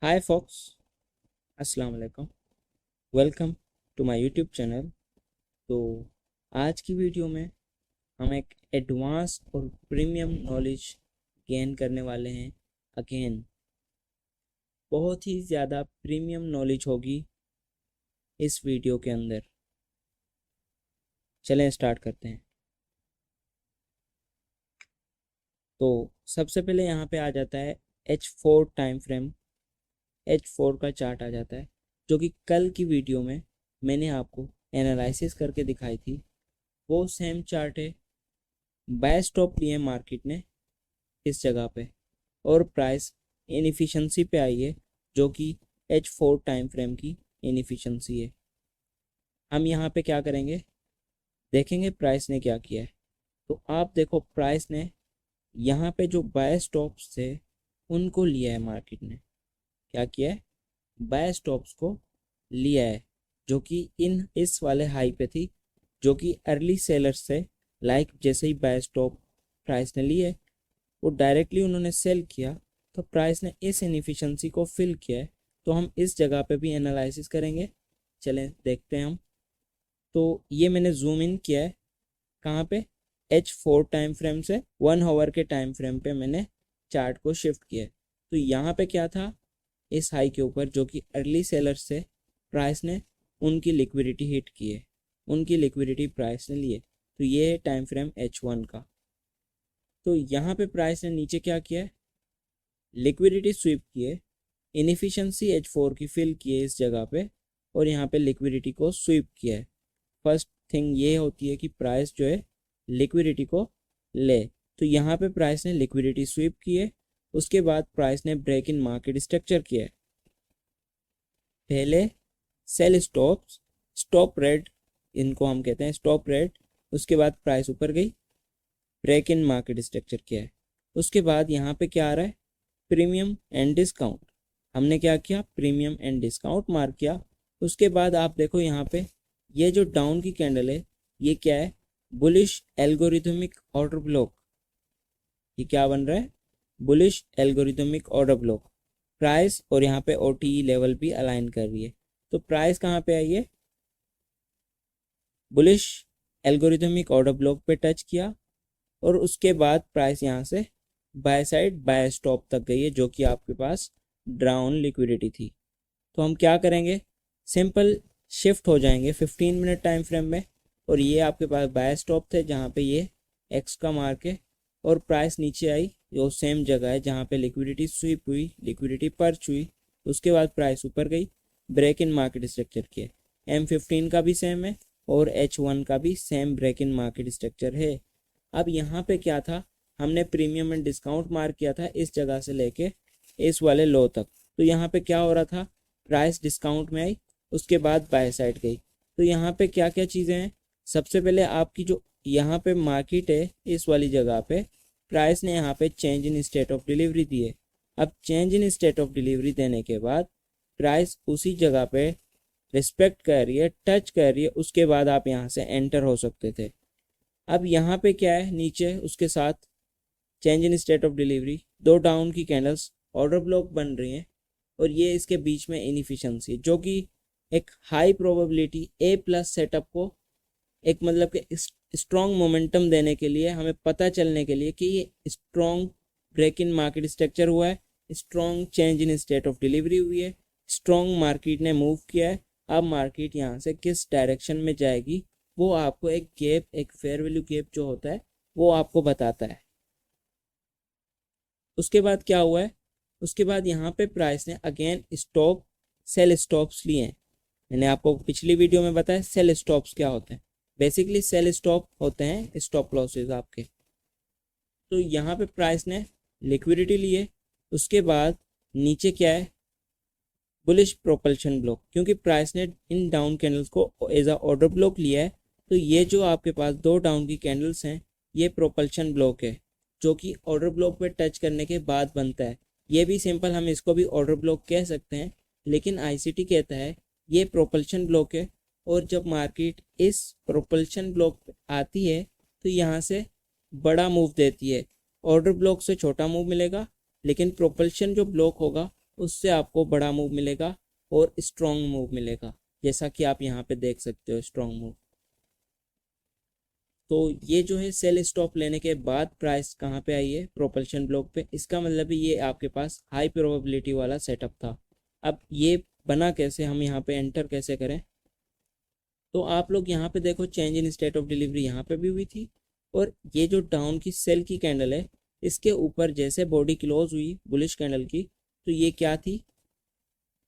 हाय folks, अस्सलाम वालेकुम। Welcome to my YouTube channel. तो आज की वीडियो में हम एक एडवांस और प्रीमियम नॉलेज गेन करने वाले हैं। अगेन बहुत ही ज़्यादा प्रीमियम नॉलेज होगी इस वीडियो के अंदर। चलें स्टार्ट करते हैं। तो सबसे पहले यहाँ पे आ जाता है H4 टाइम फ्रेम। H4 का चार्ट आ जाता है जो कि कल की वीडियो में मैंने आपको एनालिसिस करके दिखाई थी। वो सेम चार्ट है। बाय स्टॉप लिए मार्केट ने इस जगह पे और प्राइस इनएफिशिएंसी पे आई है जो कि H4 टाइम फ्रेम की इनएफिशिएंसी है। हम यहाँ पे क्या करेंगे, देखेंगे प्राइस ने क्या किया है। तो आप देखो प्राइस ने यहाँ पे जो बाय स्टॉप्स थे उनको लिया है। मार्केट ने क्या किया है, बाय स्टॉप्स को लिया है जो कि इस वाले हाई पे थी, जो कि अर्ली सेलर्स से जैसे ही बाय स्टॉप प्राइस ने लिए वो डायरेक्टली उन्होंने सेल किया, तो प्राइस ने इस इनएफिशिएंसी को फिल किया है। तो हम इस जगह पे भी एनालिसिस करेंगे। चलें देखते हैं हम। तो ये मैंने जूम इन किया है कहाँ पे, H4 टाइम फ्रेम से 1 आवर के टाइम फ्रेम पे मैंने चार्ट को शिफ्ट किया है। तो यहाँ पे क्या था, इस हाई के ऊपर जो कि अर्ली सेलर्स से प्राइस ने उनकी लिक्विडिटी हिट की है, उनकी लिक्विडिटी प्राइस ने लिए। तो ये है टाइम फ्रेम H1 का। तो यहाँ पे प्राइस ने नीचे क्या किया है, लिक्विडिटी स्वीप की है, इनएफिशिएंसी H4 की फिल की है इस जगह पे, और यहाँ पे लिक्विडिटी को स्वीप किया है। फर्स्ट थिंग ये होती है कि प्राइस जो है लिक्विडिटी को ले। तो यहाँ पे प्राइस ने लिक्विडिटी स्वीप की है। उसके बाद प्राइस ने ब्रेक इन मार्केट स्ट्रक्चर किया है। पहले सेल स्टॉप, स्टॉप रेट इनको हम कहते हैं, स्टॉप रेट। उसके बाद प्राइस ऊपर गई, ब्रेक इन मार्केट स्ट्रक्चर किया है। उसके बाद यहाँ पे क्या आ रहा है, प्रीमियम एंड डिस्काउंट। हमने क्या किया, प्रीमियम एंड डिस्काउंट मार्क किया। उसके बाद आप देखो यहाँ पे ये जो डाउन की कैंडल है ये क्या है, बुलिश एल्गोरिथमिक ऑर्डर ब्लॉक। ये क्या बन रहा है, bullish algorithmic order block. Price और यहाँ पे OTE लेवल भी अलाइन कर रही है। तो प्राइस कहाँ पे आई है, बुलिश एल्गोरिथमिक ऑर्डर ब्लॉक पे टच किया और उसके बाद प्राइस यहाँ से बाय साइड बाय स्टॉप तक गई है जो कि आपके पास ड्राउन लिक्विडिटी थी। तो हम क्या करेंगे, सिंपल शिफ्ट हो जाएंगे 15 मिनट टाइम फ्रेम में। और ये आपके पास बाय स्टॉप थे जहाँ पे ये एक्स का मार्क है, और प्राइस नीचे आई जो सेम जगह है जहाँ पे लिक्विडिटी स्वीप हुई, लिक्विडिटी पर्च हुई। उसके बाद प्राइस ऊपर गई, ब्रेक इन मार्केट स्ट्रक्चर किए। M15 का भी सेम है और H1 का भी same break in market structure है। अब यहाँ पे क्या था, हमने प्रीमियम एंड डिस्काउंट मार्क किया था इस जगह से लेके इस वाले लो तक। तो यहाँ पे क्या हो रहा था, प्राइस डिस्काउंट में आई, उसके बाद बाय साइड गई। तो यहाँ पे क्या क्या चीज़ें हैं, सबसे पहले आपकी जो यहाँ पे मार्केट है इस वाली जगह पे प्राइस ने यहाँ पे change in state of delivery दी है। अब change in state of delivery देने के बाद प्राइस उसी जगह पे रिस्पेक्ट कर रही है, टच कर रही है। उसके बाद आप यहाँ से एंटर हो सकते थे। अब यहाँ पे क्या है, नीचे उसके साथ change in state of delivery, दो डाउन की कैंडल्स ऑर्डर ब्लॉक बन रही हैं, और ये इसके बीच में इनएफिशिएंसी जो कि एक हाई प्रोबेबिलिटी A+ सेटअप को एक मतलब कि स्ट्रॉन्ग मोमेंटम देने के लिए, हमें पता चलने के लिए कि ये strong break in market structure हुआ है, strong change in state of delivery हुई है, स्ट्रॉन्ग मार्केट ने मूव किया है। अब मार्केट यहाँ से किस डायरेक्शन में जाएगी वो आपको एक गैप, एक फेयर वैल्यू गैप जो होता है वो आपको बताता है। उसके बाद क्या हुआ है, उसके बाद यहाँ पे प्राइस ने अगेन स्टॉप सेल स्टॉप्स लिए हैं। मैंने आपको पिछली वीडियो में बताया सेल स्टॉप्स क्या होते हैं। बेसिकली सेल स्टॉप होते हैं स्टॉप लॉसेज आपके। तो यहाँ पे प्राइस ने लिक्विडिटी लिए, उसके बाद नीचे क्या है, बुलिश प्रोपल्शन ब्लॉक, क्योंकि प्राइस ने इन डाउन कैंडल्स को एज अ ऑर्डर ब्लॉक लिया है। तो ये जो आपके पास दो डाउन की कैंडल्स हैं ये प्रोपल्शन ब्लॉक है जो कि ऑर्डर ब्लॉक पे टच करने के बाद बनता है। ये भी सिंपल हम इसको भी ऑर्डर ब्लॉक कह सकते हैं, लेकिन ICT कहता है ये प्रोपल्शन ब्लॉक है। और जब मार्केट इस प्रोपल्शन ब्लॉक पे आती है तो यहाँ से बड़ा मूव देती है। ऑर्डर ब्लॉक से छोटा मूव मिलेगा, लेकिन प्रोपल्शन जो ब्लॉक होगा उससे आपको बड़ा मूव मिलेगा और स्ट्रॉन्ग मूव मिलेगा, जैसा कि आप यहाँ पे देख सकते हो स्ट्रॉन्ग मूव। तो ये जो है सेल स्टॉप लेने के बाद प्राइस कहाँ पे आई है, प्रोपल्शन ब्लॉक पे। इसका मतलब ये आपके पास हाई प्रोबेबिलिटी वाला सेटअप था। अब ये बना कैसे, हम यहाँ पे एंटर कैसे करें, तो आप लोग यहाँ पे देखो change in state of delivery यहाँ पे भी हुई थी, और ये जो डाउन की सेल की कैंडल है इसके ऊपर जैसे बॉडी क्लोज हुई बुलिश कैंडल की, तो ये क्या थी,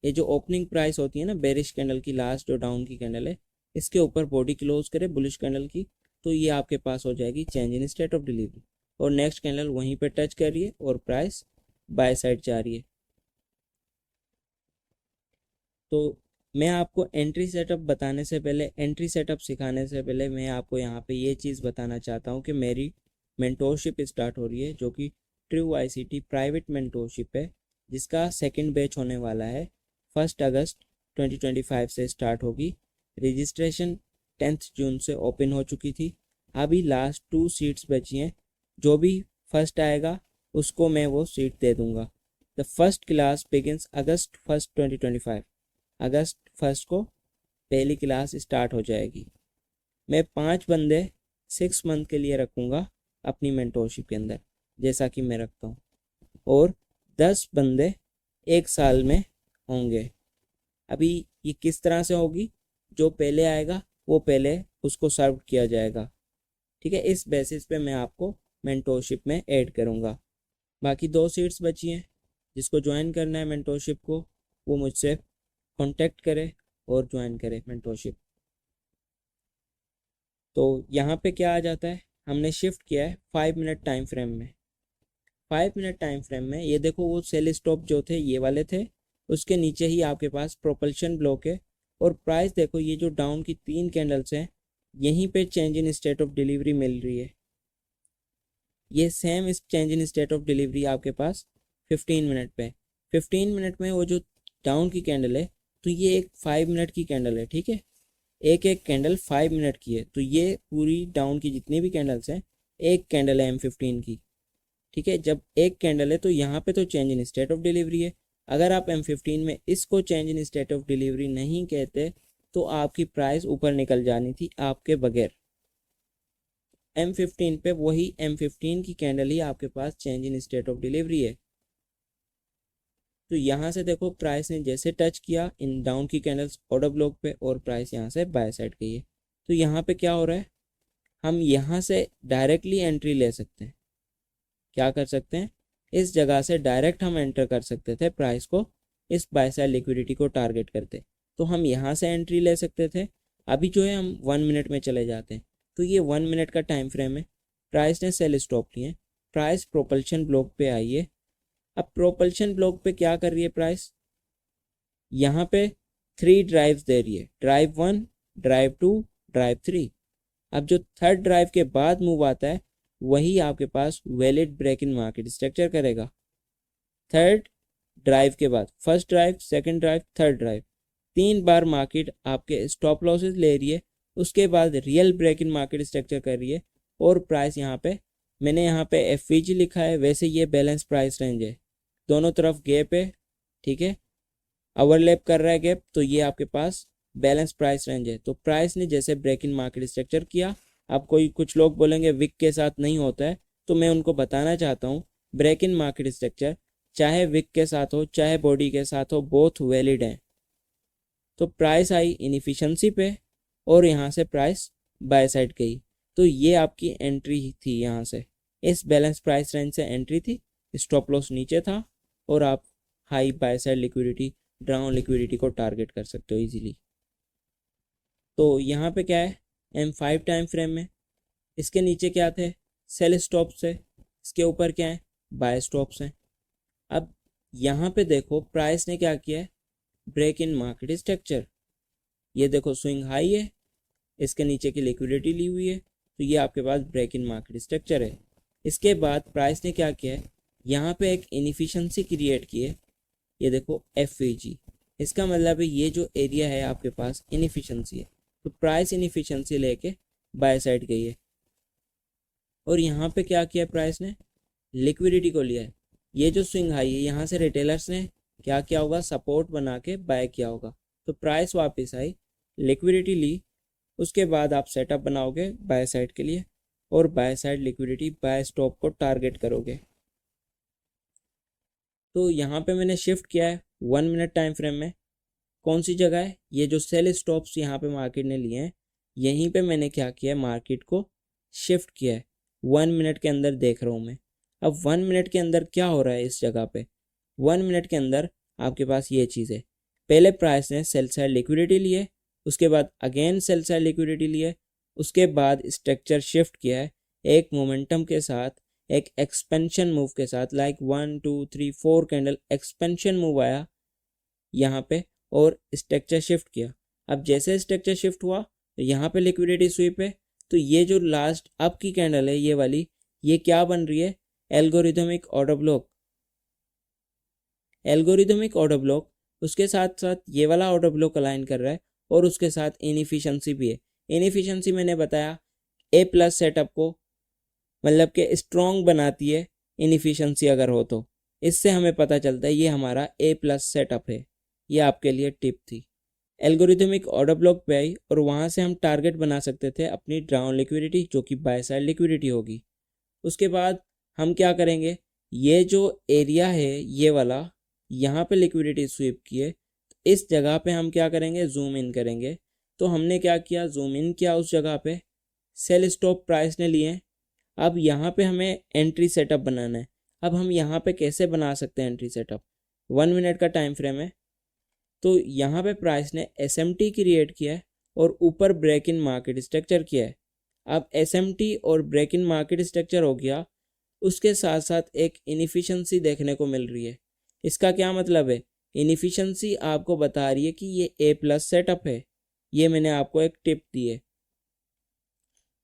ये जो ओपनिंग प्राइस होती है ना बेरिश कैंडल की, लास्ट जो डाउन की कैंडल है इसके ऊपर बॉडी क्लोज करे बुलिश कैंडल की, तो ये आपके पास हो जाएगी change in state of delivery, और नेक्स्ट कैंडल वहीं पे टच कर रही है और प्राइस बाय साइड जा रही है। तो मैं आपको एंट्री सेटअप बताने से पहले, एंट्री सेटअप सिखाने से पहले मैं आपको यहाँ पे ये चीज़ बताना चाहता हूँ कि मेरी मेंटोरशिप स्टार्ट हो रही है, जो कि ट्रू आईसीटी प्राइवेट मेंटोरशिप है, जिसका सेकंड बैच होने वाला है 1 अगस्त 2025 से स्टार्ट होगी। रजिस्ट्रेशन 10 जून से ओपन हो चुकी थी, अभी लास्ट 2 सीट्स बची हैं, जो भी फर्स्ट आएगा उसको मैं वो सीट दे दूँगा। द फर्स्ट क्लास बिगिनस अगस्त 1 2025, अगस्त 1 को पहली क्लास स्टार्ट हो जाएगी। मैं 5 बंदे 6 मंथ के लिए रखूँगा अपनी मेंटोरशिप के अंदर, जैसा कि मैं रखता हूँ, और 10 बंदे 1 साल में होंगे। अभी ये किस तरह से होगी, जो पहले आएगा वो पहले उसको सर्व किया जाएगा, ठीक है। इस बेसिस पे मैं आपको मेंटोरशिप में ऐड करूँगा। बाकी 2 सीट्स बची हैं, जिसको ज्वाइन करना है मेंटोरशिप को वो मुझसे कांटेक्ट करे और ज्वाइन करे मेंटोरशिप। तो यहाँ पे क्या आ जाता है, हमने शिफ्ट किया है 5 मिनट टाइम फ्रेम में। 5 मिनट टाइम फ्रेम में ये देखो वो सेल स्टॉप जो थे ये वाले थे, उसके नीचे ही आपके पास प्रोपल्शन ब्लॉक है, और प्राइस देखो ये जो डाउन की 3 कैंडल्स हैं यहीं पे change in state of delivery मिल रही है। ये सेम इस change in state of delivery आपके पास 15 मिनट पे, 15 मिनट में वो जो डाउन की कैंडल है, तो ये एक 5 मिनट की कैंडल है, ठीक है। एक एक कैंडल 5 मिनट की है, तो ये पूरी डाउन की जितनी भी कैंडल्स हैं एक कैंडल है M15 की, ठीक है। जब एक कैंडल है तो यहाँ पे तो change in state of delivery है। अगर आप M15 में इसको change in state of delivery नहीं कहते तो आपकी प्राइस ऊपर निकल जानी थी आपके बगैर। M15 पे वही M15 की कैंडल ही आपके पास change in state of delivery है। तो यहाँ से देखो प्राइस ने जैसे टच किया इन डाउन की कैंडल्स ऑर्डर ब्लॉक पे, और प्राइस यहाँ से बाय साइड गई है। तो यहाँ पे क्या हो रहा है, हम यहाँ से डायरेक्टली एंट्री ले सकते हैं। क्या कर सकते हैं, इस जगह से डायरेक्ट हम एंटर कर सकते थे प्राइस को, इस बाय साइड लिक्विडिटी को टारगेट करते, तो हम यहाँ से एंट्री ले सकते थे। अभी जो है हम 1 मिनट में चले जाते हैं, तो ये 1 मिनट का टाइम फ्रेम है। प्राइस ने सेल स्टॉप लिए, प्राइस प्रोपल्शन ब्लॉक पे आई है। अब प्रोपल्शन ब्लॉक पे क्या कर रही है प्राइस, यहाँ पे 3 ड्राइव्स दे रही है, ड्राइव 1, ड्राइव 2, ड्राइव 3। अब जो थर्ड ड्राइव के बाद मूव आता है वही आपके पास valid break in market structure करेगा। थर्ड ड्राइव के बाद first drive, second drive, third drive, 3 बार मार्केट आपके स्टॉप लॉसेस ले रही है, उसके बाद real break in market structure कर रही है, और प्राइस यहाँ पे मैंने यहाँ पे FVG लिखा है, वैसे ये बैलेंस प्राइस रेंज है, दोनों तरफ गैप है, ठीक है, ओवरलैप कर रहा है गैप, तो ये आपके पास बैलेंस प्राइस रेंज है। तो प्राइस ने जैसे ब्रेक इन मार्केट स्ट्रक्चर किया, अब कुछ लोग बोलेंगे विक के साथ नहीं होता है, तो मैं उनको बताना चाहता हूँ ब्रेक इन मार्केट स्ट्रक्चर चाहे विक के साथ हो चाहे बॉडी के साथ हो, बोथ वैलिड हैं। तो प्राइस आई इनएफिशिएंसी पे और यहाँ से प्राइस बाय साइड गई, तो ये आपकी एंट्री थी। यहाँ से इस बैलेंस प्राइस रेंज से एंट्री थी, स्टॉप लॉस नीचे था, और आप high bye side liquidity, down liquidity को टारगेट कर सकते हो इजीली। तो यहाँ पे क्या है, M5 टाइम फ्रेम में इसके नीचे क्या थे, सेल स्टॉप्स है, इसके ऊपर क्या है, बाय स्टॉप्स हैं। अब यहाँ पे देखो प्राइस ने क्या किया है, ब्रेक इन मार्केट स्ट्रक्चर, ये देखो स्विंग हाई है, इसके नीचे की लिक्विडिटी ली हुई है, तो ये आपके पास ब्रेक इन मार्केट स्ट्रक्चर है। इसके बाद प्राइस ने क्या किया है, यहाँ पे एक इनएफिशिएंसी क्रिएट की है, ये देखो FVG, इसका मतलब है ये जो एरिया है आपके पास इनएफिशिएंसी है, तो प्राइस इनएफिशिएंसी लेके बाय साइड गई है। और यहाँ पे क्या किया प्राइस ने, लिक्विडिटी को लिया है, ये जो स्विंग हाई है यहाँ से रिटेलर्स ने क्या किया होगा, सपोर्ट बना के बाय किया होगा। तो प्राइस वापस आई, लिक्विडिटी ली, उसके बाद आप सेटअप बनाओगे बाय साइड के लिए और buy side liquidity buy stop को टारगेट करोगे। तो यहाँ पे मैंने शिफ्ट किया है 1 मिनट टाइम फ्रेम में। कौन सी जगह है, ये जो सेल स्टॉप्स यहाँ पे मार्केट ने लिए हैं, यहीं पे मैंने क्या किया है, मार्केट को शिफ्ट किया है। 1 मिनट के अंदर देख रहा हूँ मैं। अब 1 मिनट के अंदर क्या हो रहा है इस जगह पे, 1 मिनट के अंदर आपके पास ये चीज़ है। पहले प्राइस ने सेल साइड लिक्विडिटी लिए, उसके बाद अगेन सेल साइड लिक्विडिटी लिए, उसके बाद स्ट्रक्चर शिफ्ट किया है एक मोमेंटम के साथ, एक एक्सपेंशन मूव के साथ, लाइक 1 2 3 4 कैंडल एक्सपेंशन मूव आया यहाँ पे और स्ट्रक्चर शिफ्ट किया। अब जैसे स्ट्रक्चर शिफ्ट हुआ तो यहाँ पे लिक्विडिटी स्वीप है। तो ये जो लास्ट अप की कैंडल है ये वाली, ये क्या बन रही है, algorithmic order block. Algorithmic order block उसके साथ साथ ये वाला ऑर्डर ब्लॉक अलाइन कर रहा है और उसके साथ इनएफिशिएंसी भी है। इनएफिशिएंसी मैंने बताया ए प्लस सेटअप को मतलब कि स्ट्रॉन्ग बनाती है इनएफिशिएंसी अगर हो तो, इससे हमें पता चलता है ये हमारा ए प्लस सेटअप है। ये आपके लिए टिप थी। एल्गोरिथमिक ऑर्डर ब्लॉक पे आई और वहाँ से हम टारगेट बना सकते थे अपनी ड्राउन लिक्विडिटी जो कि बाय साइड लिक्विडिटी होगी। उसके बाद हम क्या करेंगे, ये जो एरिया है ये वाला, यहाँ पे लिक्विडिटी स्वीप की है, इस जगह पे हम क्या करेंगे, जूम इन करेंगे। तो हमने क्या किया, जूम इन किया उस जगह पे, सेल स्टॉप प्राइस ने लिए। अब यहाँ पे हमें एंट्री सेटअप बनाना है। अब हम यहाँ पे कैसे बना सकते हैं एंट्री सेटअप, 1 मिनट का टाइम फ्रेम है। तो यहाँ पे प्राइस ने SMT क्रिएट किया है और ऊपर ब्रेक इन मार्केट स्ट्रक्चर किया है। अब SMT और ब्रेक इन मार्केट स्ट्रक्चर हो गया, उसके साथ साथ एक इनएफिशिएंसी देखने को मिल रही है। इसका क्या मतलब है, इनएफिशिएंसी आपको बता रही है कि ये ए प्लस सेटअप है। ये मैंने आपको एक टिप दी है।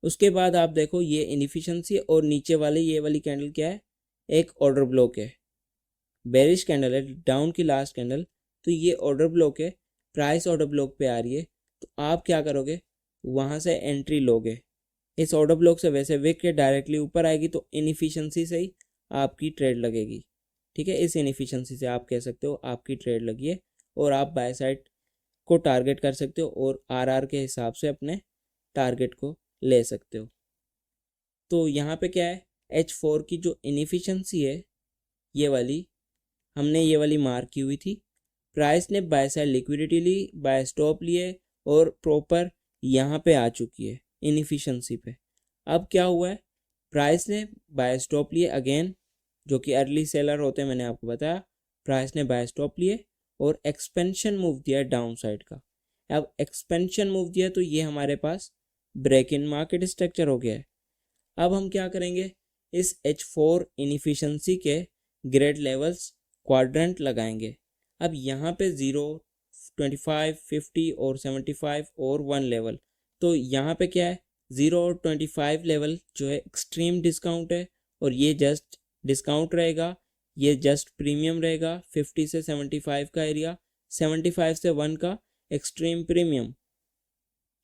उसके बाद आप देखो ये इनएफिशिएंसी और नीचे वाले ये वाली कैंडल क्या है, एक ऑर्डर ब्लॉक है, बेरिश कैंडल है, डाउन की लास्ट कैंडल। तो ये ऑर्डर ब्लॉक है, प्राइस ऑर्डर ब्लॉक पे आ रही है। तो आप क्या करोगे, वहाँ से एंट्री लोगे इस ऑर्डर ब्लॉक से। वैसे विक के डायरेक्टली ऊपर आएगी तो इनएफिशिएंसी से ही आपकी ट्रेड लगेगी। ठीक है, इस इनएफिशिएंसी से आप कह सकते हो आपकी ट्रेड लगी है और आप बाय साइड को टारगेट कर सकते हो और आरआर के हिसाब से अपने टारगेट को ले सकते हो। तो यहाँ पे क्या है, H4 की जो इनएफिशिएंसी है ये वाली, हमने ये वाली मार्क की हुई थी। प्राइस ने बाय साइड लिक्विडिटी ली, बाय स्टॉप लिए और प्रॉपर यहाँ पे आ चुकी है इनएफिशिएंसी पे। अब क्या हुआ है, प्राइस ने बाय स्टॉप लिए अगेन, जो कि अर्ली सेलर होते हैं मैंने आपको बताया। प्राइस ने बाय स्टॉप लिए और एक्सपेंशन मूव दिया डाउन साइड का। अब एक्सपेंशन मूव दिया तो ये हमारे पास ब्रेक इन मार्केट स्ट्रक्चर हो गया है। अब हम क्या करेंगे, इस H4 इनएफिशिएंसी के ग्रेड लेवल्स क्वाड्रेंट लगाएंगे। अब यहाँ पे 0 25 50 और 75 और 1 लेवल। तो यहाँ पे क्या है, 0 और 25 लेवल जो है एक्सट्रीम डिस्काउंट है और ये जस्ट डिस्काउंट रहेगा, ये जस्ट प्रीमियम रहेगा। 50 से 75 का एरिया, 75 से 1 का एक्सट्रीम प्रीमियम।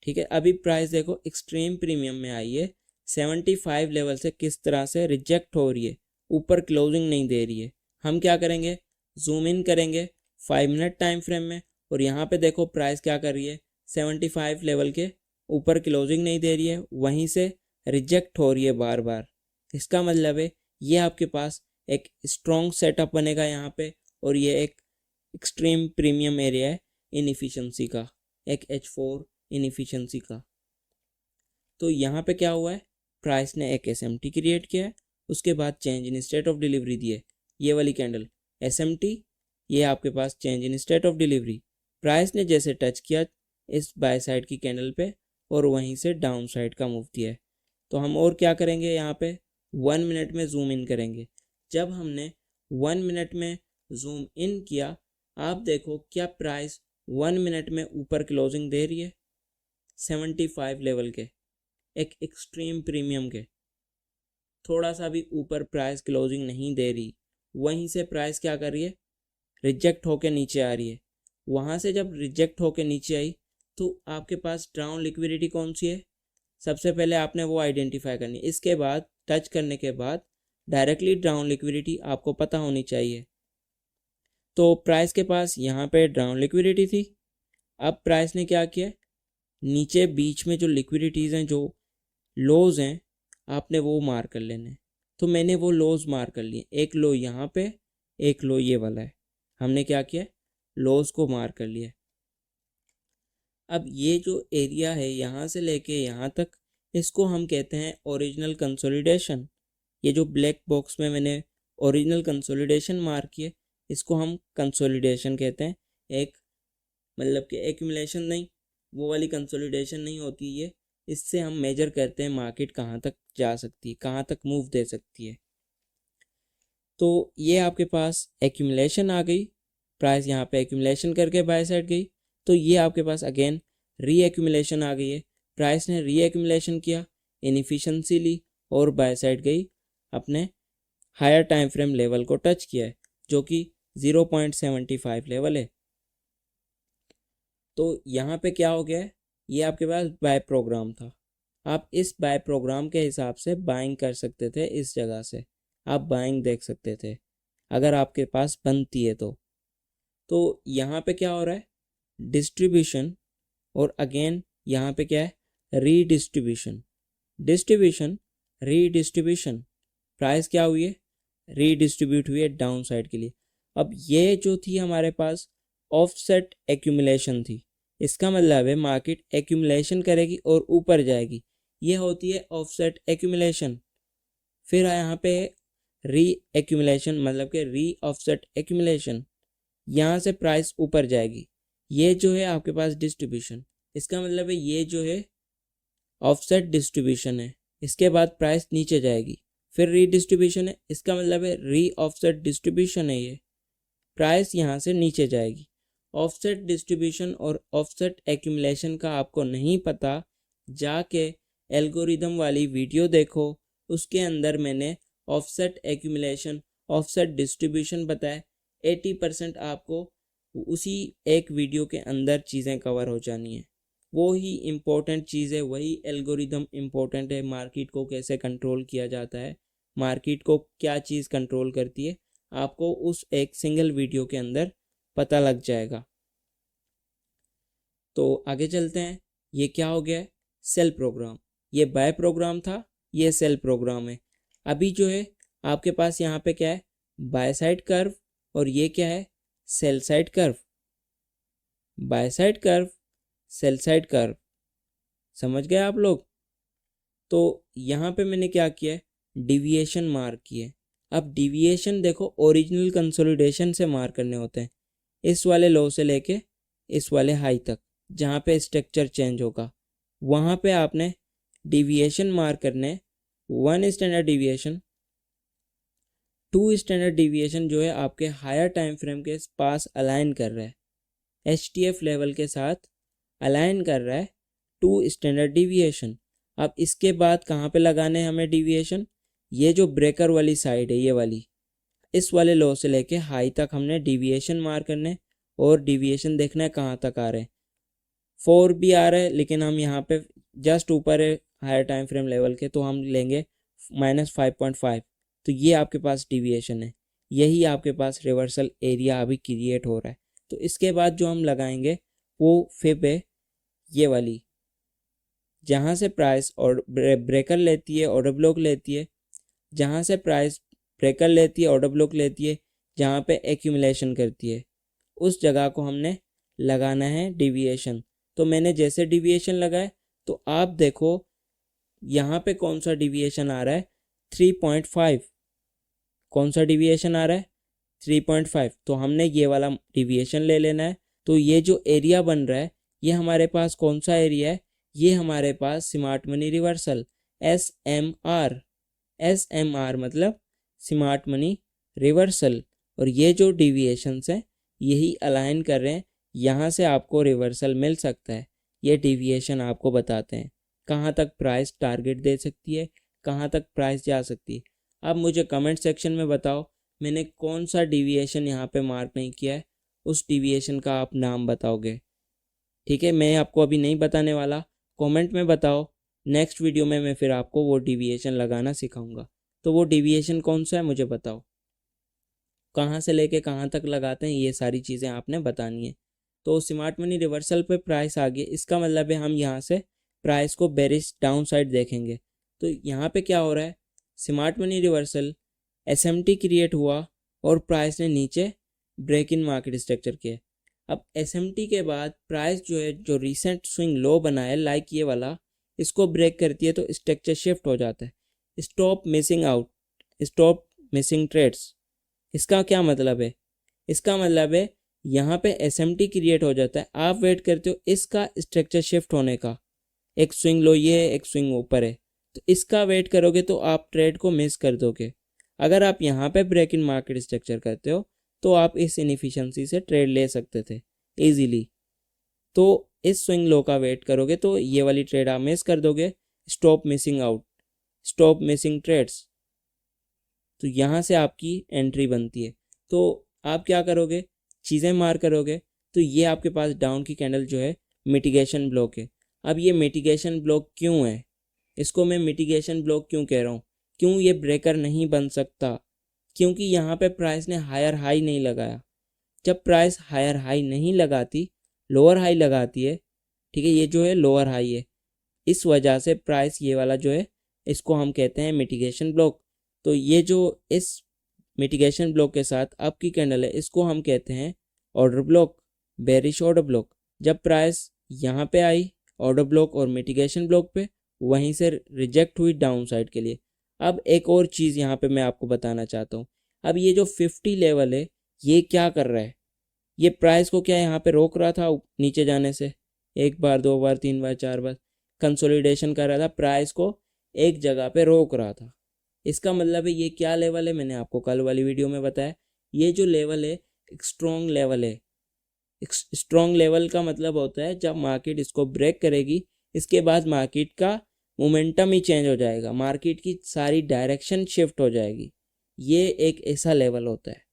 ठीक है, अभी प्राइस देखो एक्सट्रीम प्रीमियम में आई है, 75 लेवल से किस तरह से रिजेक्ट हो रही है, ऊपर क्लोजिंग नहीं दे रही है। हम क्या करेंगे, जूम इन करेंगे 5 मिनट टाइम फ्रेम में और यहाँ पे देखो प्राइस क्या कर रही है, 75 लेवल के ऊपर क्लोजिंग नहीं दे रही है, वहीं से रिजेक्ट हो रही है बार बार। इसका मतलब है ये आपके पास एक स्ट्रॉन्ग सेटअप बनेगा यहाँ पे और ये एक एक्सट्रीम प्रीमियम एरिया है इनएफिशिएंसी का, एक H4 इनएफिशिएंसी का। तो यहाँ पे क्या हुआ है, प्राइस ने एक SMT क्रिएट किया है, उसके बाद change in state of delivery दी है। ये वाली कैंडल SMT, ये आपके पास change in state of delivery. Price ने जैसे टच किया इस बाय साइड की कैंडल पे और वहीं से डाउन साइड का मूव दिया है। तो हम और क्या करेंगे, यहाँ पे 1 मिनट में जूम इन करेंगे। जब हमने 1 मिनट में जूम इन किया, आप देखो क्या प्राइस 1 मिनट में ऊपर क्लोजिंग दे रही है 75 लेवल के, एक एक्सट्रीम प्रीमियम के। थोड़ा सा भी ऊपर प्राइस क्लोजिंग नहीं दे रही, वहीं से प्राइस क्या कर रही है, रिजेक्ट होके नीचे आ रही है। वहाँ से जब रिजेक्ट होके नीचे आई तो आपके पास डाउन लिक्विडिटी कौन सी है, सबसे पहले आपने वो आइडेंटिफाई करनी। इसके बाद टच करने के बाद डायरेक्टली डाउन लिक्विडिटी आपको पता होनी चाहिए। तो प्राइस के पास यहाँ पे डाउन लिक्विडिटी थी। अब प्राइस ने क्या किया, नीचे बीच में जो लिक्विडिटीज़ हैं, जो लोज हैं, आपने वो मार कर लेने। तो मैंने वो लोज मार कर लिए, एक लो यहाँ पे, एक लो ये वाला है, हमने क्या किया, लोज को मार कर लिया। अब ये जो एरिया है यहाँ से लेके यहाँ तक, इसको हम कहते हैं ओरिजिनल कंसोलिडेशन। ये जो ब्लैक बॉक्स में मैंने ओरिजिनल कंसोलिडेशन मार्क किए, इसको हम कंसोलिडेशन कहते हैं। एक मतलब कि एक्यूमुलेशन नहीं, वो वाली कंसोलिडेशन नहीं होती ये। इससे हम मेजर करते हैं मार्केट कहाँ तक जा सकती है, कहाँ तक मूव दे सकती है। तो ये आपके पास एक्यूमुलेशन आ गई, प्राइस यहाँ पे एक्यूमुलेशन करके बाय साइड गई। तो ये आपके पास अगेन री एक्यूमुलेशन आ गई है, प्राइस ने री एक्यूमुलेशन किया, इनएफिशिएंसी ली और बाय साइड गई, अपने हायर टाइम फ्रेम लेवल को टच किया है जो कि 0.75 लेवल है। तो यहाँ पे क्या हो गया है, ये आपके पास बाय प्रोग्राम था। आप इस बाय प्रोग्राम के हिसाब से बाइंग कर सकते थे, इस जगह से आप बाइंग देख सकते थे अगर आपके पास बनती है तो यहाँ पे क्या हो रहा है, डिस्ट्रीब्यूशन, और अगेन यहाँ पे क्या है, रीडिस्ट्रीब्यूशन, डिस्ट्रीब्यूशन, रीडिस्ट्रीब्यूशन। प्राइस क्या हुई है, रीडिस्ट्रीब्यूट हुई है डाउन साइड के लिए। अब ये जो थी हमारे पास ऑफसेट एक्यूमुलेशन थी, इसका मतलब है मार्केट एक्यूमुलेशन करेगी और ऊपर जाएगी, ये होती है ऑफसेट एक्यूमुलेशन। फिर यहाँ पे री एक्यूमुलेशन, मतलब कि री ऑफसेट एक्यूमुलेशन, यहाँ से प्राइस ऊपर जाएगी, ये जो है आपके पास डिस्ट्रीब्यूशन। इसका मतलब है ये जो है ऑफसेट डिस्ट्रीब्यूशन है, इसके बाद प्राइस नीचे जाएगी, फिर रीडिस्ट्रीब्यूशन है, इसका मतलब है री ऑफसेट डिस्ट्रीब्यूशन है, ये प्राइस यहाँ से नीचे जाएगी। ऑफसेट डिस्ट्रीब्यूशन और ऑफसेट एक्यूमुलेशन का आपको नहीं पता, जाके एल्गोरिदम वाली वीडियो देखो, उसके अंदर मैंने ऑफसेट एक्यूमुलेशन, ऑफसेट डिस्ट्रीब्यूशन बताया। 80% आपको उसी एक वीडियो के अंदर चीज़ें कवर हो जानी है। वो ही इम्पोर्टेंट चीज़ है, वही एल्गोरिदम इम्पोर्टेंट है, मार्केट को कैसे कंट्रोल किया जाता है, मार्केट को क्या चीज़ कंट्रोल करती है, आपको उस एक सिंगल वीडियो के अंदर पता लग जाएगा। तो आगे चलते हैं। ये क्या हो गया है, सेल प्रोग्राम। ये बाय प्रोग्राम था, ये सेल प्रोग्राम है। अभी जो है आपके पास यहाँ पे क्या है, बाय साइड कर्व, और ये क्या है, sell side curve. By side curve, sell side curve, समझ गए आप लोग। तो यहाँ पे मैंने क्या किया है, डिविएशन मार्क किए। अब डिविएशन देखो ओरिजिनल कंसोलिडेशन से मार्क करने होते हैं, इस वाले लो से लेके इस वाले हाई तक, जहाँ पे स्ट्रक्चर चेंज होगा वहाँ पे आपने डिविएशन मार्क करने। 1 स्टैंडर्ड डिविएशन, 2 स्टैंडर्ड डिविएशन जो है आपके हायर टाइम फ्रेम के पास अलाइन कर रहा है, HTF लेवल के साथ अलाइन कर रहा है 2 स्टैंडर्ड डिविएशन। अब इसके बाद कहाँ पे लगाने हैं हमें डिविएशन, ये जो ब्रेकर वाली साइड है, ये वाली, इस वाले लो से लेके हाई तक हमने डिविएशन मार्क करने, और डिविएशन देखना है कहाँ तक आ रहे हैं। 4 भी आ रहा है, लेकिन हम यहाँ पे जस्ट ऊपर है हायर टाइम फ्रेम लेवल के, तो हम लेंगे -5.5। तो ये आपके पास डिविएशन है, यही आपके पास रिवर्सल एरिया अभी क्रिएट हो रहा है। तो इसके बाद जो हम लगाएंगे वो फिब है, ये वाली, जहाँ से प्राइस और ब्रेकर लेती है, ऑर्डर ब्लॉक लेती है, जहाँ से प्राइस ब्रेकर लेती है, ऑर्डर ब्लॉक लेती है, जहाँ पे एक्यूमुलेशन करती है, उस जगह को हमने लगाना है डिविएशन। तो मैंने जैसे डिविएशन लगाए, तो आप देखो यहाँ पे कौन सा डिविएशन आ रहा है, 3.5। कौन सा डिविएशन आ रहा है, 3.5। तो हमने ये वाला डिविएशन ले लेना है। तो ये जो एरिया बन रहा है, ये हमारे पास कौन सा एरिया है, ये हमारे पास smart money reversal, SMR। SMR मतलब स्मार्ट मनी रिवर्सल। और ये जो डिविएशंस हैं यही अलाइन कर रहे हैं, यहाँ से आपको रिवर्सल मिल सकता है। ये डिविएशन आपको बताते हैं कहाँ तक प्राइस टारगेट दे सकती है, कहाँ तक प्राइस जा सकती है। अब मुझे कमेंट सेक्शन में बताओ, मैंने कौन सा डिविएशन यहाँ पे मार्क नहीं किया है, उस डिविएशन का आप नाम बताओगे। ठीक है, मैं आपको अभी नहीं बताने वाला, कमेंट में बताओ। नेक्स्ट वीडियो में मैं फिर आपको वो डिविएशन लगाना सिखाऊंगा। तो वो डिविएशन कौन सा है मुझे बताओ। कहाँ से लेके कहाँ तक लगाते हैं, ये सारी चीज़ें आपने बतानी है। तो स्मार्ट मनी रिवर्सल पे प्राइस आ गई, इसका मतलब है हम यहाँ से प्राइस को बेरिश डाउन साइड देखेंगे। तो यहाँ पे क्या हो रहा है, smart money reversal SMT create हुआ और प्राइस ने नीचे ब्रेक इन मार्केट स्ट्रक्चर किया। अब SMT के बाद प्राइस जो है, जो रिसेंट स्विंग लो बना है लाइक ये वाला, इसको ब्रेक करती है तो स्ट्रक्चर शिफ्ट हो जाता है। Stop missing out, stop missing trades. इसका क्या मतलब है, इसका मतलब है यहाँ पे SMT क्रिएट हो जाता है, आप वेट करते हो इसका स्ट्रक्चर शिफ्ट होने का। एक स्विंग लो ये है, एक स्विंग ऊपर है, तो इसका वेट करोगे तो आप ट्रेड को मिस कर दोगे। अगर आप यहाँ पे ब्रेक इन मार्केट स्ट्रक्चर करते हो तो आप इस इनएफिशिएंसी से ट्रेड ले सकते थे इजीली। तो इस स्विंग लो का वेट करोगे तो ये वाली ट्रेड आप मिस कर दोगे। Stop missing out, stop missing trades, तो यहाँ से आपकी एंट्री बनती है। तो आप क्या करोगे, चीज़ें मार करोगे, तो ये आपके पास डाउन की कैंडल जो है मिटिगेशन ब्लॉक है। अब ये मिटिगेशन ब्लॉक क्यों है, इसको मैं मिटिगेशन ब्लॉक क्यों कह रहा हूँ, क्यों ये ब्रेकर नहीं बन सकता, क्योंकि यहाँ पे प्राइस ने हायर हाई नहीं लगाया। जब प्राइस हायर हाई नहीं लगाती, लोअर हाई लगाती है, ठीक है, ये जो है लोअर हाई है, इस वजह से प्राइस ये वाला जो है इसको हम कहते हैं मिटिगेशन ब्लॉक। तो ये जो इस मिटिगेशन ब्लॉक के साथ अप की कैंडल है, इसको हम कहते हैं order block, bearish order block. जब प्राइस यहाँ पे आई ऑर्डर ब्लॉक और मिटिगेशन ब्लॉक पे, वहीं से रिजेक्ट हुई डाउन साइड के लिए। अब एक और चीज़ यहाँ पे मैं आपको बताना चाहता हूँ। अब ये जो 50 लेवल है, ये क्या कर रहा है, ये प्राइस को क्या यहाँ पे रोक रहा था नीचे जाने से, एक बार, दो बार, तीन बार, चार बार कंसोलिडेशन कर रहा था, प्राइस को एक जगह पे रोक रहा था। इसका मतलब है ये क्या लेवल है, मैंने आपको कल वाली वीडियो में बताया, ये जो लेवल है एक स्ट्रॉन्ग लेवल है। स्ट्रॉन्ग लेवल का मतलब होता है जब मार्केट इसको ब्रेक करेगी, इसके बाद मार्केट का मोमेंटम ही चेंज हो जाएगा, मार्केट की सारी डायरेक्शन शिफ्ट हो जाएगी। ये एक ऐसा लेवल होता है।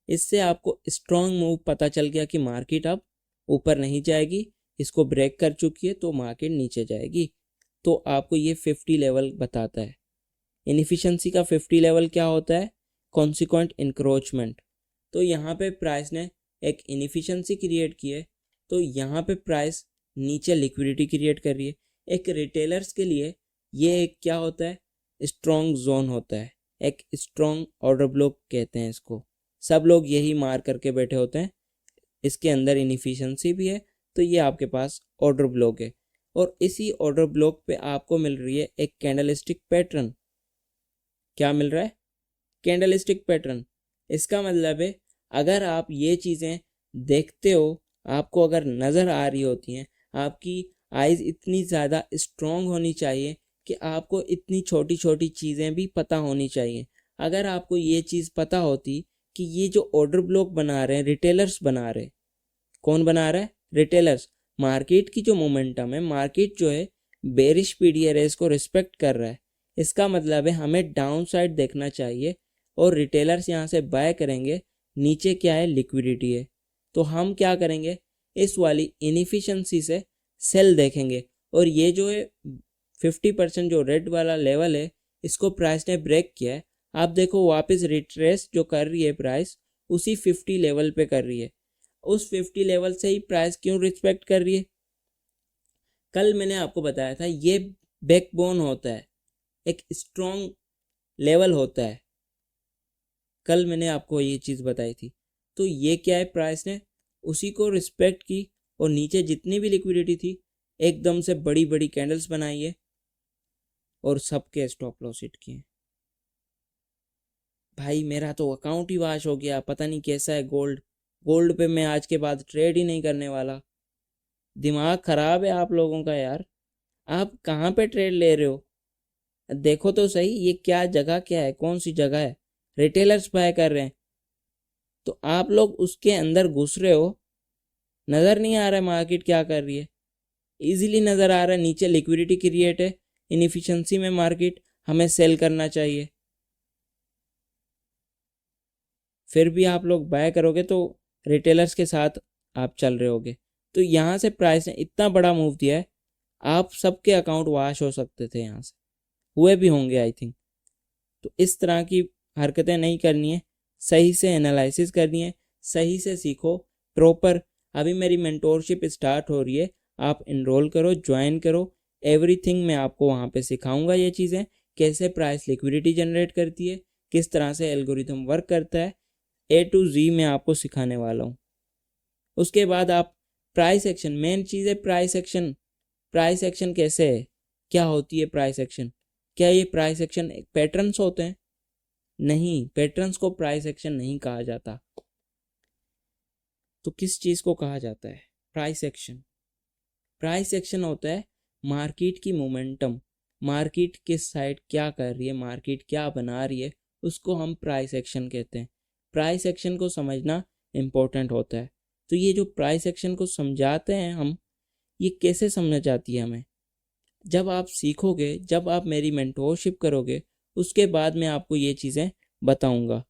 इससे आपको स्ट्रॉन्ग मूव पता चल गया कि मार्केट अब ऊपर नहीं जाएगी, इसको ब्रेक कर चुकी है तो मार्केट नीचे जाएगी। तो आपको ये 50 लेवल बताता है। इनएफिशिएंसी का 50 लेवल क्या होता है, कॉन्सिक्वेंट इंक्रोचमेंट। तो यहाँ पे प्राइस ने एक इनएफिशिएंसी क्रिएट की है, तो यहाँ पे प्राइस नीचे लिक्विडिटी क्रिएट कर रही है। एक रिटेलर्स के लिए ये एक क्या होता है, स्ट्रॉन्ग जोन होता है, एक स्ट्रॉन्ग ऑर्डर ब्लॉक कहते हैं इसको। सब लोग यही मार करके बैठे होते हैं, इसके अंदर इनएफिशिएंसी भी है, तो ये आपके पास ऑर्डर ब्लॉक है। और इसी ऑर्डर ब्लॉक पे आपको मिल रही है एक कैंडलस्टिक पैटर्न। क्या मिल रहा है, कैंडलस्टिक पैटर्न। इसका मतलब है अगर आप ये चीज़ें देखते हो, आपको अगर नज़र आ रही होती हैं, आपकी आइज़ इतनी ज़्यादा स्ट्रॉन्ग होनी चाहिए कि आपको इतनी छोटी छोटी चीज़ें भी पता होनी चाहिए। अगर आपको ये चीज़ पता होती कि ये जो ऑर्डर ब्लॉक बना रहे हैं रिटेलर्स बना रहे, कौन बना रहा है, रिटेलर्स। मार्केट की जो मोमेंटम है, मार्केट जो है बेरिश पीडीआरएस को रिस्पेक्ट कर रहा है, इसका मतलब है हमें डाउन साइड देखना चाहिए और रिटेलर्स यहाँ से बाय करेंगे। नीचे क्या है, लिक्विडिटी है, तो हम क्या करेंगे, इस वाली इनएफिशिएंसी से सेल देखेंगे। और ये जो है 50% जो रेड वाला लेवल है, इसको प्राइस ने ब्रेक किया है। आप देखो वापस रिट्रेस जो कर रही है प्राइस, उसी 50 लेवल पे कर रही है। उस 50 लेवल से ही प्राइस क्यों रिस्पेक्ट कर रही है, कल मैंने आपको बताया था ये बैकबोन होता है, एक स्ट्रॉन्ग लेवल होता है, कल मैंने आपको ये चीज़ बताई थी। तो ये क्या है, प्राइस ने उसी को रिस्पेक्ट की और नीचे जितनी भी लिक्विडिटी थी एकदम से बड़ी बड़ी कैंडल्स बनाई है और सबके स्टॉप लॉस हिट किए। भाई मेरा तो अकाउंट ही वाश हो गया, पता नहीं कैसा है गोल्ड। गोल्ड पे मैं आज के बाद ट्रेड ही नहीं करने वाला। दिमाग खराब है आप लोगों का यार, आप कहाँ पे ट्रेड ले रहे हो, देखो तो सही ये क्या जगह, क्या है, कौन सी जगह है, रिटेलर्स बाय कर रहे हैं, तो आप लोग उसके अंदर घुस रहे हो। नज़र नहीं आ रहा है मार्केट क्या कर रही है, इजीली नज़र आ रहा है नीचे लिक्विडिटी क्रिएट है, इनएफिशिएंसी में मार्केट, हमें सेल करना चाहिए, फिर भी आप लोग बाय करोगे तो रिटेलर्स के साथ आप चल रहे होगे। तो यहाँ से प्राइस ने इतना बड़ा मूव दिया है, आप सबके अकाउंट वाश हो सकते थे, यहाँ से हुए भी होंगे आई थिंक। तो इस तरह की हरकतें नहीं करनी है। सही से एनालिसिस करनी है, सही से सीखो प्रॉपर। अभी मेरी मेंटोरशिप स्टार्ट हो रही है, आप इनरोल करो, ज्वाइन करो। एवरीथिंग मैं आपको वहाँ पे सिखाऊंगा, ये चीज़ें कैसे प्राइस लिक्विडिटी जनरेट करती है, किस तरह से एल्गोरिथम वर्क करता है, A to Z मैं आपको सिखाने वाला हूँ। उसके बाद आप प्राइस एक्शन, मेन चीज़ है प्राइस एक्शन। प्राइस एक्शन कैसे है, क्या होती है प्राइस एक्शन? क्या ये प्राइस एक्शन पैटर्न्स होते हैं? नहीं, पैटर्न्स को प्राइस एक्शन नहीं कहा जाता। तो किस चीज़ को कहा जाता है? Price action. प्राइस एक्शन होता है मार्केट की मोमेंटम, मार्केट किस साइड क्या कर रही है, मार्केट क्या बना रही है, उसको हम प्राइस एक्शन कहते हैं। प्राइस एक्शन को समझना इम्पोर्टेंट होता है। तो ये जो प्राइस एक्शन को समझाते हैं हम, ये कैसे समझ आती है हमें? जब आप सीखोगे, जब आप मेरी मेंटोरशिप करोगे, उसके बाद मैं आपको ये चीज़ें बताऊंगा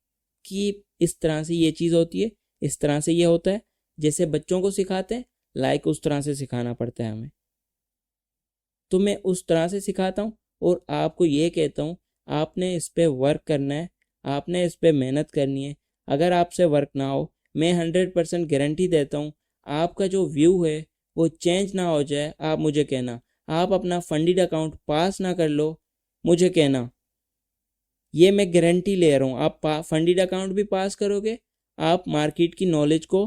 कि इस तरह से ये चीज़ होती है, इस तरह से ये होता है। जैसे बच्चों को सिखाते हैं, लाइक उस तरह से सिखाना पड़ता है हमें। तो मैं उस तरह से सिखाता हूँ और आपको ये कहता हूँ, आपने इस पर वर्क करना है, आपने इस पर मेहनत करनी है। अगर आपसे वर्क ना हो, मैं 100% गारंटी देता हूँ, आपका जो व्यू है वो चेंज ना हो जाए। आप मुझे कहना, आप अपना फंडिड अकाउंट पास ना कर लो, मुझे कहना, ये मैं गारंटी ले रहा हूँ। आप फंडिड अकाउंट भी पास करोगे, आप मार्केट की नॉलेज को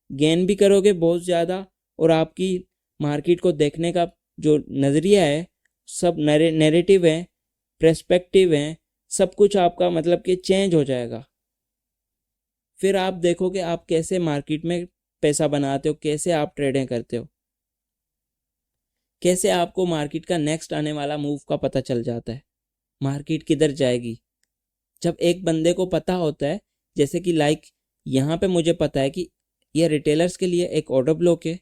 गेन भी करोगे बहुत ज़्यादा, और आपकी मार्केट को देखने का जो नज़रिया है, सब नैरेटिव है, पर्सपेक्टिव है, सब कुछ आपका मतलब कि चेंज हो जाएगा। फिर आप देखोगे आप कैसे मार्केट में पैसा बनाते हो, कैसे आप ट्रेडिंग करते हो, कैसे आपको मार्केट का नेक्स्ट आने वाला मूव का पता चल जाता है, मार्केट किधर जाएगी। जब एक बंदे को पता होता है, जैसे कि लाइक यहाँ पे मुझे पता है कि ये रिटेलर्स के लिए एक ऑर्डर ब्लॉक है,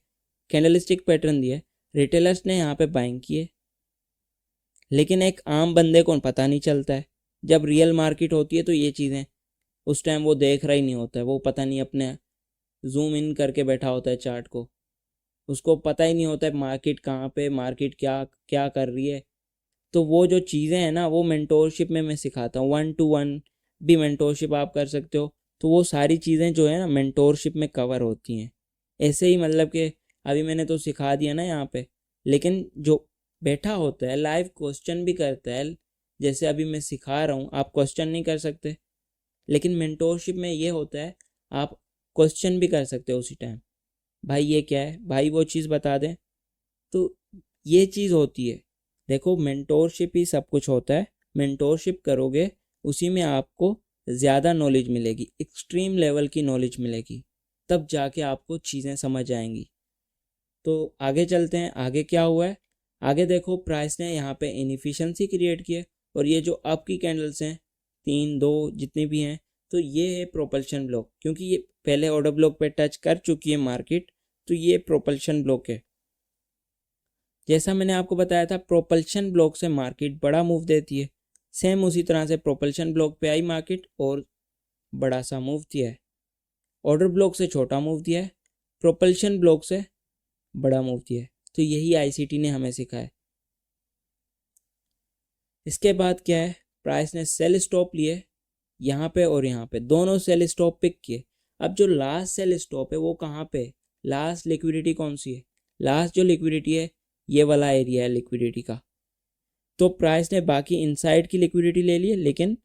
कैंडलस्टिक पैटर्न दिया है, रिटेलर्स ने यहाँ पे बाइंग किए, लेकिन एक आम बंदे को पता नहीं चलता है। जब रियल मार्केट होती है तो ये चीज़ें उस टाइम वो देख रहा ही नहीं होता है, वो पता नहीं अपने जूम इन करके बैठा होता है चार्ट को, उसको पता ही नहीं होता है मार्केट कहाँ पे, मार्केट क्या क्या कर रही है। तो वो जो चीज़ें हैं ना, वो मेंटोरशिप में मैं सिखाता हूँ। 1-to-1 भी मेंटोरशिप आप कर सकते हो। तो वो सारी चीज़ें जो है ना मेंटोरशिप में कवर होती हैं। ऐसे ही मतलब कि अभी मैंने तो सिखा दिया ना यहाँ पे, लेकिन जो बैठा होता है लाइव क्वेश्चन भी करता है। जैसे अभी मैं सिखा रहा हूँ, आप क्वेश्चन नहीं कर सकते, लेकिन मेंटोरशिप में ये होता है आप क्वेश्चन भी कर सकते हो उसी टाइम। भाई ये क्या है, भाई वो चीज़ बता दें। तो ये चीज़ होती है। देखो, मेंटोरशिप ही सब कुछ होता है। मेंटोरशिप करोगे, उसी में आपको ज़्यादा नॉलेज मिलेगी, एक्सट्रीम लेवल की नॉलेज मिलेगी, तब जाके आपको चीज़ें समझ आएंगी। तो आगे चलते हैं, आगे क्या हुआ है। आगे देखो, प्राइस ने यहाँ पे इनएफिशिएंसी क्रिएट की है, और ये जो अप की कैंडल्स हैं 3-2 जितनी भी हैं, तो ये है प्रोपल्शन ब्लॉक। क्योंकि ये पहले ऑर्डर ब्लॉक पे टच कर चुकी है मार्केट, तो ये प्रोपल्शन ब्लॉक है। जैसा मैंने आपको बताया था, प्रोपल्शन ब्लॉक से मार्केट बड़ा मूव देती है, सेम उसी तरह से प्रोपल्शन ब्लॉक पे आई मार्केट और बड़ा सा मूव दिया है। ऑर्डर ब्लॉक से छोटा मूव दिया है, प्रोपल्शन ब्लॉक से बड़ा मूव दिया है। तो यही आईसीटी ने हमें सिखाया है। इसके बाद क्या है, प्राइस ने सेल स्टॉप लिए यहाँ पे और यहाँ पे, दोनों सेल स्टॉप पिक किए। अब जो लास्ट सेल स्टॉप है वो कहाँ पे, लास्ट लिक्विडिटी कौन सी है, लास्ट जो लिक्विडिटी है ये वाला एरिया है लिक्विडिटी का। तो प्राइस ने बाकी इनसाइड की लिक्विडिटी ले ली है, लेकिन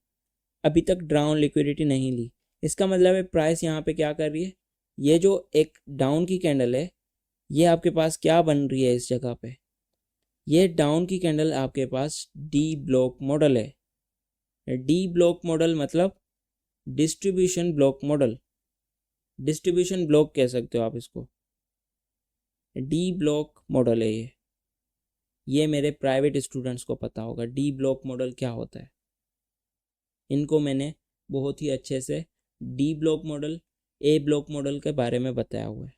अभी तक डाउन लिक्विडिटी नहीं ली। इसका मतलब है प्राइस यहाँ पे क्या कर रही है, ये जो एक डाउन की कैंडल है, ये आपके पास क्या बन रही है इस जगह पे, ये डाउन की कैंडल आपके पास डी ब्लॉक मॉडल है। डी ब्लॉक मॉडल मतलब distribution block model, distribution block कह सकते हो आप इसको। डी ब्लॉक मॉडल है ये मेरे प्राइवेट स्टूडेंट्स को पता होगा डी ब्लॉक मॉडल क्या होता है। इनको मैंने बहुत ही अच्छे से डी ब्लॉक मॉडल, ए ब्लॉक मॉडल के बारे में बताया हुआ है।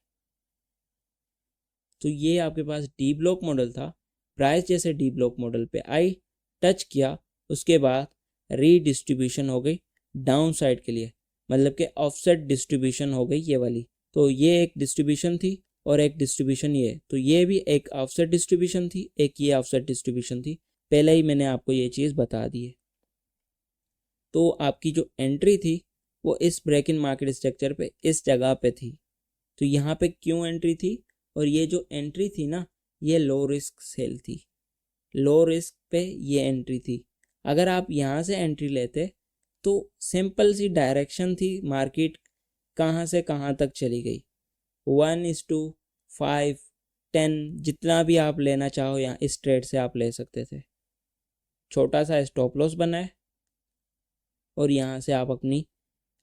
तो ये आपके पास डी ब्लॉक मॉडल था। प्राइस जैसे डी ब्लॉक मॉडल पे आई, टच किया, उसके बाद रीडिस्ट्रीब्यूशन हो गई डाउन साइड के लिए, मतलब कि ऑफसेट डिस्ट्रीब्यूशन हो गई ये वाली। तो ये एक डिस्ट्रीब्यूशन थी और एक डिस्ट्रीब्यूशन ये, तो ये भी एक ऑफसेट डिस्ट्रीब्यूशन थी, एक ये ऑफसेट डिस्ट्रीब्यूशन थी। पहले ही मैंने आपको ये चीज़ बता दी है। तो आपकी जो एंट्री थी वो इस ब्रेक इन मार्केट स्ट्रक्चर पे इस जगह पे थी। तो यहाँ पे क्यों एंट्री थी, और ये जो एंट्री थी ना, ये लो रिस्क सेल थी। लो रिस्क पे ये एंट्री थी। अगर आप यहाँ से एंट्री लेते तो सिंपल सी डायरेक्शन थी, मार्केट कहाँ से कहाँ तक चली गई। 1:5, 10 जितना भी आप लेना चाहो यहाँ इस ट्रेड से आप ले सकते थे। छोटा सा स्टॉप लॉस बनाए और यहाँ से आप अपनी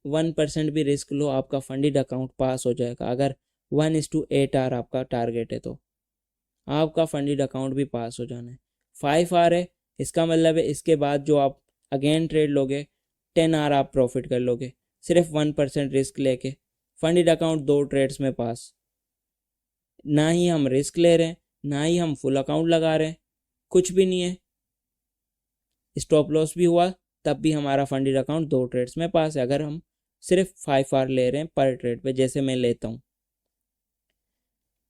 1% भी रिस्क लो, आपका फंडेड अकाउंट पास हो जाएगा। अगर 1:8 आर आपका टारगेट है तो आपका फंडेड अकाउंट भी पास हो जाना है। 5 आर है, इसका मतलब है इसके बाद जो आप अगेन ट्रेड लोगे 10 आर आप प्रॉफिट कर लोगे, सिर्फ 1% रिस्क लेके। फंडेड अकाउंट 2 ट्रेड्स में पास। ना ही हम रिस्क ले रहे हैं, ना ही हम फुल अकाउंट लगा रहे हैं, कुछ भी नहीं है। स्टॉप लॉस भी हुआ तब भी हमारा फंडेड अकाउंट 2 ट्रेड्स में पास है, अगर हम सिर्फ 5 आर ले रहे हैं पर ट्रेड पे, जैसे मैं लेता हूँ।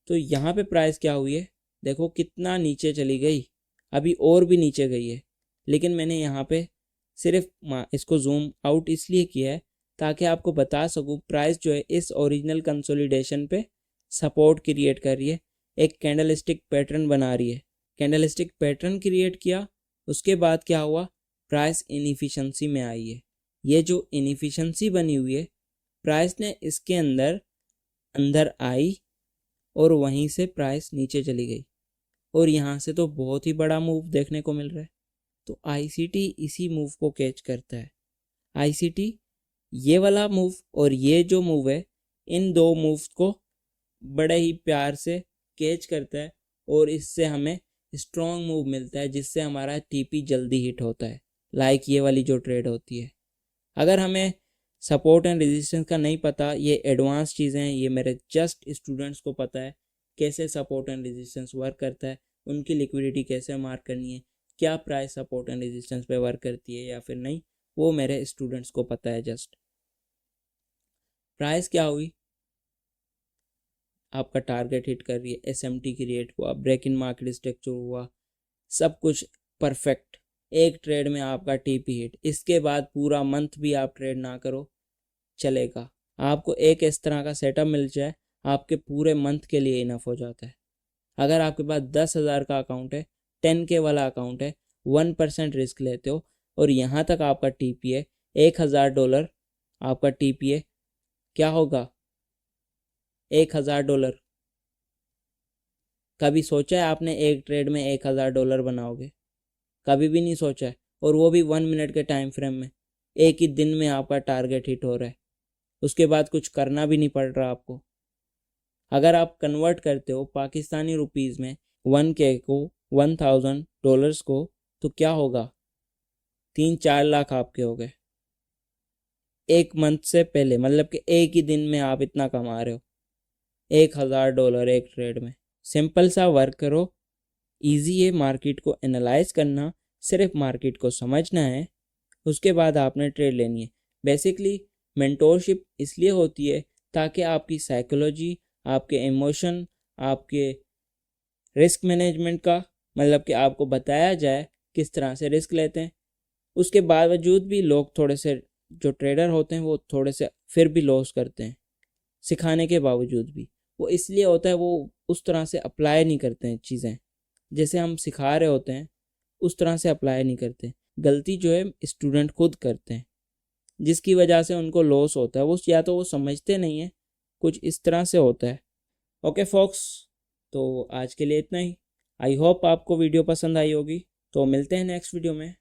तो यहाँ पे प्राइस क्या हुई है, देखो कितना नीचे चली गई, अभी और भी नीचे गई है। लेकिन मैंने यहाँ पे सिर्फ इसको जूम आउट इसलिए किया है ताकि आपको बता सकूँ प्राइस जो है इस ओरिजिनल कंसोलिडेशन पे सपोर्ट क्रिएट कर रही है, एक कैंडलस्टिक पैटर्न बना रही है। कैंडलस्टिक पैटर्न क्रिएट किया, उसके बाद क्या हुआ, प्राइस इनएफिशिएंसी में आई है। ये जो इनएफिशिएंसी बनी हुई है, प्राइस ने इसके अंदर आई और वहीं से प्राइस नीचे चली गई, और यहाँ से तो बहुत ही बड़ा मूव देखने को मिल रहा है। तो आईसीटी इसी मूव को कैच करता है। आईसीटी ये वाला मूव और ये जो मूव है, इन दो मूव्स को बड़े ही प्यार से कैच करता है और इससे हमें स्ट्रॉन्ग मूव मिलता है, जिससे हमारा टीपी जल्दी हिट होता है, लाइक ये वाली जो ट्रेड होती है। अगर हमें सपोर्ट एंड रेजिस्टेंस का नहीं पता, ये एडवांस चीज़ें हैं, ये मेरे जस्ट स्टूडेंट्स को पता है कैसे सपोर्ट एंड रेजिस्टेंस वर्क करता है, उनकी लिक्विडिटी कैसे मार्क करनी है, क्या प्राइस सपोर्ट एंड रेजिस्टेंस पे वर्क करती है या फिर नहीं, वो मेरे स्टूडेंट्स को पता है। जस्ट प्राइस क्या हुई, आपका टारगेट हिट कर रही है, एसएमटी क्रिएट हुआ, ब्रेक इन मार्केट स्ट्रक्चर हुआ, सब कुछ परफेक्ट, एक ट्रेड में आपका टीपी हिट। इसके बाद पूरा मंथ भी आप ट्रेड ना करो चलेगा, आपको एक इस तरह का सेटअप मिल जाए, आपके पूरे मंथ के लिए इनफ हो जाता है। अगर आपके पास 10,000 का अकाउंट है, 10K वाला अकाउंट है, 1% रिस्क लेते हो और यहाँ तक आपका टीपी है $1,000, आपका टीपी है, क्या होगा $1,000। कभी सोचा है आपने एक ट्रेड में $1,000 बनाओगे? कभी भी नहीं सोचा है, और वो भी 1 मिनट के टाइम फ्रेम में। एक ही दिन में आपका टारगेट हिट हो रहा है, उसके बाद कुछ करना भी नहीं पड़ रहा आपको। अगर आप कन्वर्ट करते हो पाकिस्तानी रुपीज़ में 1K को, $1,000 को, तो क्या होगा, 3-4 लाख आपके हो गए एक मंथ से पहले। मतलब कि एक ही दिन में आप इतना कमा रहे हो, $1,000 एक ट्रेड में। सिंपल सा वर्क करो, इजी है मार्केट को एनालाइज करना, सिर्फ मार्केट को समझना है, उसके बाद आपने ट्रेड लेनी है। बेसिकली मेंटोरशिप इसलिए होती है ताकि आपकी साइकोलॉजी, आपके इमोशन, आपके रिस्क मैनेजमेंट का, मतलब कि आपको बताया जाए किस तरह से रिस्क लेते हैं। उसके बावजूद भी लोग थोड़े से, जो ट्रेडर होते हैं वो थोड़े से फिर भी लॉस करते हैं, सिखाने के बावजूद भी। वो इसलिए होता है, वो उस तरह से अप्लाई नहीं करते हैं चीज़ें, जैसे हम सिखा रहे होते हैं उस तरह से अप्लाई नहीं करते। गलती जो है स्टूडेंट खुद करते हैं, जिसकी वजह से उनको लॉस होता है। वो या तो वो समझते नहीं है, कुछ इस तरह से होता है। ओके फॉक्स, तो आज के लिए इतना ही। आई होप आपको वीडियो पसंद आई होगी, तो मिलते हैं नेक्स्ट वीडियो में।